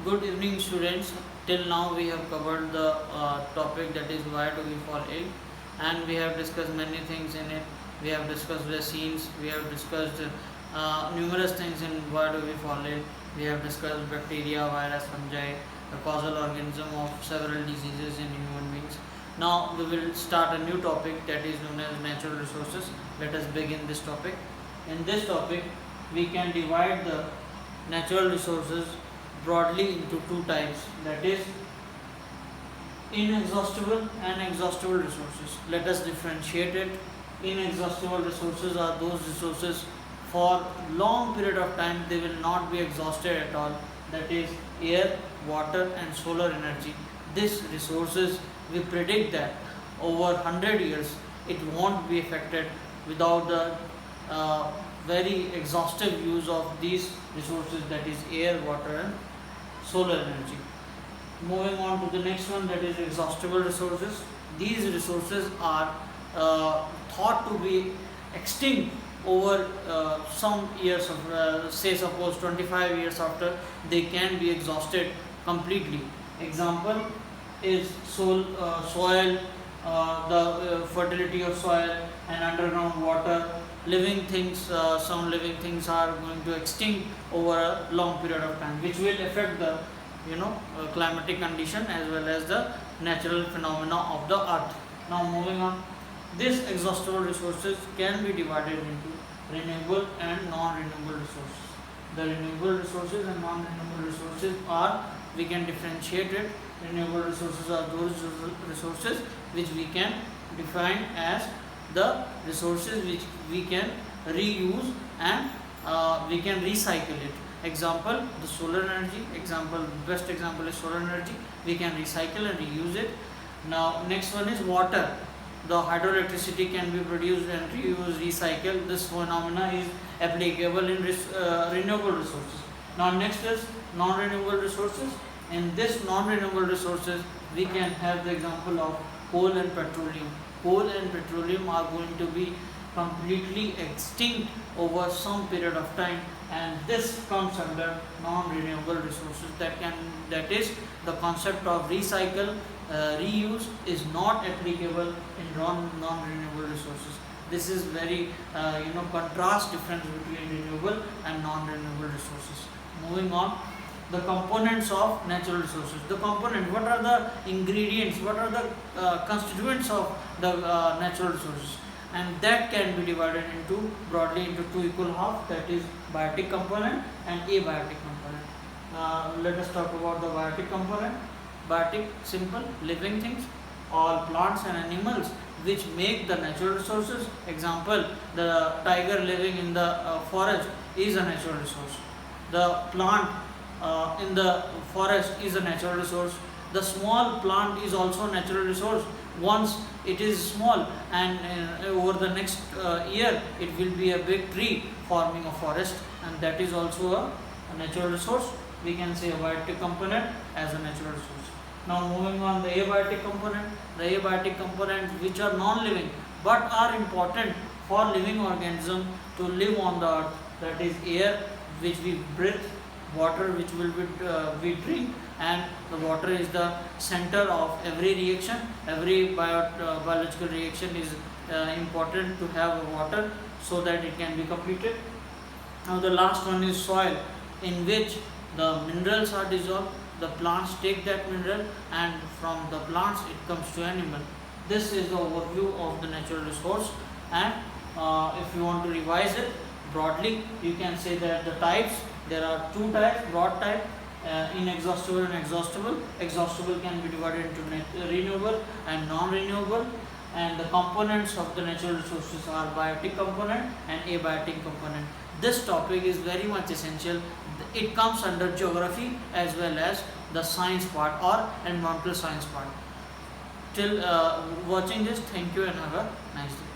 Good evening, students. Till now, we have covered the topic, that is why do we fall ill, and we have discussed many things in it. We have discussed vaccines, we have discussed numerous things in why do we fall ill. We have discussed bacteria, virus, fungi, the causal organism of several diseases in human beings. Now, we will start a new topic, that is known as natural resources. Let us begin this topic. In this topic, we can divide the natural resources broadly into two types, that is inexhaustible and exhaustible resources. Let us differentiate it. Inexhaustible resources are those resources for long period of time they will not be exhausted at all, that is air, water and solar energy. These resources, we predict that over 100 years it won't be affected without the very exhaustive use of these resources, that is air, water and solar energy. Moving on to the next one, that is exhaustible resources. These resources are thought to be extinct over some years of say suppose 25 years after, they can be exhausted completely. Example is soil, the fertility of soil and underground water. Living things, some living things are going to extinct over a long period of time, which will affect the climatic condition as well as the natural phenomena of the earth. Now moving on, these exhaustible resources can be divided into renewable and non-renewable resources. The renewable resources and non-renewable resources are, we can differentiate it. Renewable resources are those resources which we can define as the resources which we can reuse and we can recycle it. Example, the solar energy. Best example is solar energy. We can recycle and reuse it. Now next one is water. The hydroelectricity can be produced and reused, recycled. This phenomena is applicable in renewable resources. Now next is non-renewable resources. In this non-renewable resources, we can have the example of coal and petroleum. Coal and petroleum are going to be completely extinct over some period of time, and this comes under non-renewable resources. That is the concept of recycle, reuse is not applicable in non-renewable resources. This is very contrast difference between renewable and non-renewable resources. Moving on, the components of natural resources. The component, what are the ingredients, what are the constituents of the natural resources, and that can be divided into broadly into two equal half, that is biotic component and abiotic component. Let us talk about the biotic component. Biotic, simple, living things, all plants and animals which make the natural resources. Example, the tiger living in the forest is a natural resource. The plant in the forest is a natural resource. The small plant is also a natural resource. Once it is small, and over the next year it will be a big tree forming a forest, and that is also a natural resource. We can say a biotic component as a natural resource. Now moving on, the abiotic component. The abiotic components which are non-living but are important for living organism to live on the earth, that is air which we breathe, water which we drink, and the water is the center of every reaction. Every biological reaction is important to have water so that it can be completed. Now the last one is soil, in which the minerals are dissolved. The plants take that mineral, and from the plants it comes to animal. This is the overview of the natural resource, and if you want to revise it broadly, you can say that the types, there are two types, broad type, inexhaustible and exhaustible. Exhaustible can be divided into renewable and non-renewable, and the components of the natural resources are biotic component and abiotic component. This topic is very much essential. It comes under geography as well as the science part or environmental science part. Till watching this, thank you and have a nice day.